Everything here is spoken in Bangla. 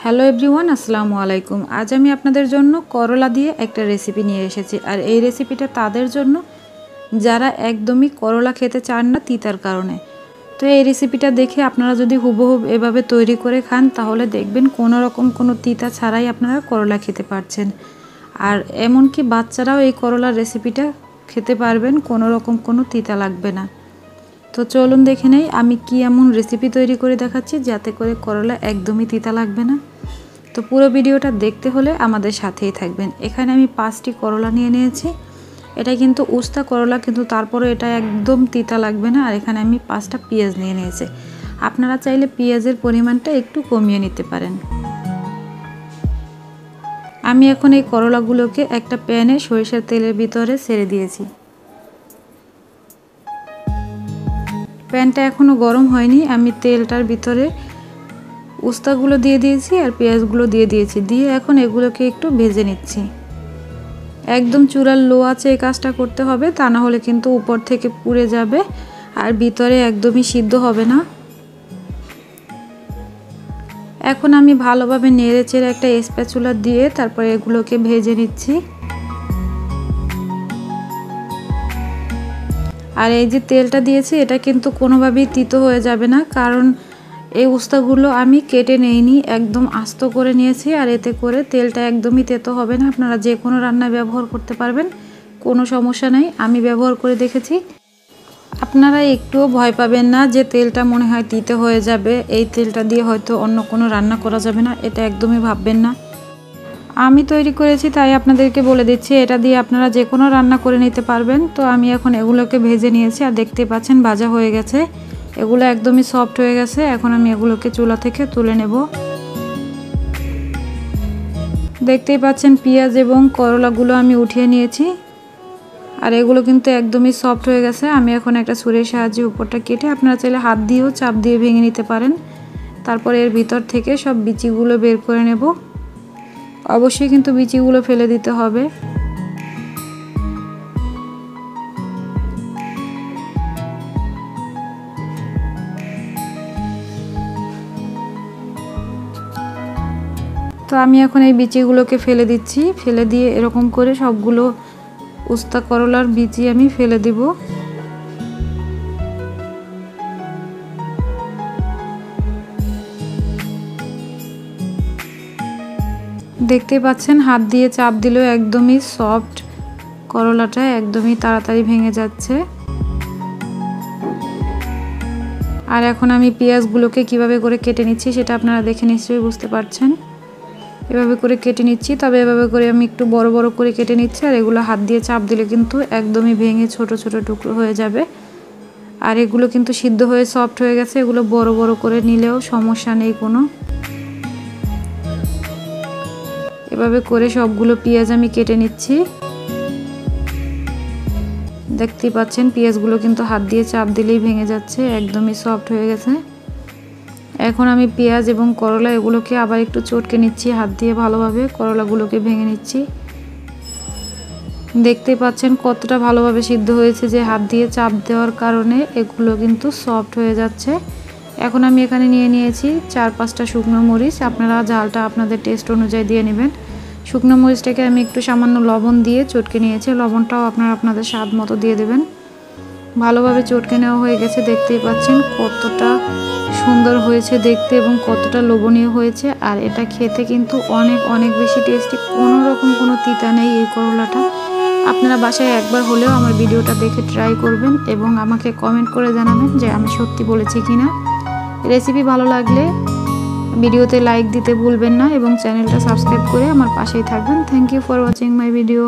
হ্যালো এভরিওয়ান, আসসালামু আলাইকুম। আজ আমি আপনাদের জন্য করলা দিয়ে একটা রেসিপি নিয়ে এসেছি। আর এই রেসিপিটা তাদের জন্য যারা একদমই করলা খেতে চান না তিতার কারণে। তো এই রেসিপিটা দেখে আপনারা যদি হুবহু এভাবে তৈরি করে খান তাহলে দেখবেন কোনো রকম কোনো তিতা ছাড়াই আপনারা করলা খেতে পারছেন। আর এমনকি বাচ্চারাও এই করলার রেসিপিটা খেতে পারবেন, কোনো রকম কোনো তিতা লাগবে না। তো চলুন দেখে নেই আমি কি এমন রেসিপি তৈরি করে দেখাচ্ছি যাতে করে করলা একদমই তিতা লাগবে না। তো পুরো ভিডিওটা দেখতে হলে আমাদের সাথেই থাকবেন। এখানে আমি 5টি করলা নিয়ে নিয়েছি। এটা কিন্তু উস্তা করলা, কিন্তু তারপরে এটা একদম তিতা লাগবে না। আর এখানে আমি 5টা পেঁয়াজ নিয়ে নিয়েছি। আপনারা চাইলে পেঁয়াজের পরিমাণটা একটু কমিয়ে নিতে পারেন। আমি এখন এই করলাগুলোকে একটা প্যানে সরিষার তেলের ভিতরে ছেড়ে দিয়েছি। প্যানটা এখনো গরম হয়নি। আমি তেলটার ভিতরে উস্তাগুলো দিয়ে দিয়েছি আর পেঁয়াজগুলো দিয়ে দিয়েছি। দিয়ে এখন এগুলোকে একটু ভেজে নিচ্ছি। একদম চূড়ার লো আঁচে এই কাজটা করতে হবে, তা না হলে কিন্তু উপর থেকে পুড়ে যাবে আর ভিতরে একদমই সিদ্ধ হবে না। এখন আমি ভালোভাবে নেড়ে চেড়ে একটা স্প্যাচুলা দিয়ে তারপরে এগুলোকে ভেজে নিচ্ছি। আর এই যে তেলটা দিয়েছি এটা কিন্তু কোনোভাবেই তিতো হয়ে যাবে না, কারণ এই উস্তাগুলো আমি কেটে নেইনি, একদম আস্ত করে নিয়েছি। আর এতে করে তেলটা একদমই তেতো হবে না। আপনারা যে কোনো রান্নায় ব্যবহার করতে পারবেন, কোনো সমস্যা নাই। আমি ব্যবহার করে দেখেছি। আপনারা একটুও ভয় পাবেন না যে তেলটা মনে হয় তিতো হয়ে যাবে, এই তেলটা দিয়ে হয়তো অন্য কোনো রান্না করা যাবে না, এটা একদমই ভাববেন না। আমি তৈরি করেছি তাই আপনাদেরকে বলে দিচ্ছি, এটা দিয়ে আপনারা যে কোনো রান্না করে নিতে পারবেন। তো আমি এখন এগুলোকে ভেজে নিয়েছি আর দেখতেই পাচ্ছেন ভাজা হয়ে গেছে। এগুলো একদমই সফট হয়ে গেছে। এখন আমি এগুলোকে চুলা থেকে তুলে নেব। দেখতেই পাচ্ছেন পেঁয়াজ এবং করলাগুলো আমি উঠিয়ে নিয়েছি। আর এগুলো কিন্তু একদমই সফট হয়ে গেছে। আমি এখন একটা ছুরির সাহায্যে উপরটা কেটে, আপনারা চাইলে হাত দিয়েও চাপ দিয়ে ভেঙে নিতে পারেন। তারপর এর ভিতর থেকে সব বিচিগুলো বের করে নেব। অবশ্যই কিন্তু বিচিগুলো ফেলে দিতে হবে। তো আমি এখন এই বিচিগুলোকে ফেলে দিচ্ছি। ফেলে দিয়ে এরকম করে সবগুলো উস্তা করলার বিচি আমি ফেলে দিব। দেখতে পাচ্ছেন হাত দিয়ে চাপ দিলেও একদমই সফট, করলাটা একদমই তাড়াতাড়ি ভেঙে যাচ্ছে। আর এখন আমি পেঁয়াজগুলোকে কিভাবে করে কেটে নিচ্ছি সেটা আপনারা দেখে নিশ্চয়ই বুঝতে পারছেন। এভাবে করে কেটে নিচ্ছি, তবে এভাবে করে আমি একটু বড় বড় করে কেটে নিচ্ছি। আর এগুলো হাত দিয়ে চাপ দিলে কিন্তু একদমই ভেঙে ছোট ছোট টুকরো হয়ে যাবে। আর এগুলো কিন্তু সিদ্ধ হয়ে সফট হয়ে গেছে। এগুলো বড় বড় করে নিলেও সমস্যা নেই কোনো। এভাবে করে সবগুলো পেঁয়াজ আমি কেটে নিচ্ছি। দেখতেই পাচ্ছেন পেঁয়াজগুলো কিন্তু হাত দিয়ে চাপ দিলেই ভেঙে যাচ্ছে, একদমই সফট হয়ে গেছে। এখন আমি পেঁয়াজ এবং করলা এগুলোকে আবার একটু চটকে নিচ্ছি হাত দিয়ে, ভালোভাবে করলাগুলোকে ভেঙে নিচ্ছি। দেখতেই পাচ্ছেন কতটা ভালোভাবে সিদ্ধ হয়েছে, যে হাত দিয়ে চাপ দেওয়ার কারণে এগুলো কিন্তু সফট হয়ে যাচ্ছে। এখন আমি এখানে নিয়ে নিয়েছি 4-5টা শুকনো মরিচ। আপনারা ঝালটা আপনাদের টেস্ট অনুযায়ী দিয়ে নেবেন। শুকনো মরিচটাকে আমি একটু সামান্য লবণ দিয়ে চটকে নিয়েছি। লবণটাও আপনারা আপনাদের স্বাদ মতো দিয়ে দেবেন। ভালোভাবে চটকে নেওয়া হয়ে গেছে। দেখতেই পাচ্ছেন কতটা সুন্দর হয়েছে দেখতে এবং কতটা লোভনীয় হয়েছে। আর এটা খেতে কিন্তু অনেক অনেক বেশি টেস্টি, কোনো রকম কোনো তিতা নেই এই করলাটা। আপনারা বাসায় একবার হলেও আমার ভিডিওটা দেখে ট্রাই করবেন এবং আমাকে কমেন্ট করে জানাবেন যে আমি সত্যি বলেছি কিনা। রেসিপি ভালো লাগলে ভিডিওতে লাইক দিতে ভুলবেন না এবং চ্যানেলটা সাবস্ক্রাইব করে আমার পাশেই থাকবেন। Thank you for watching my video.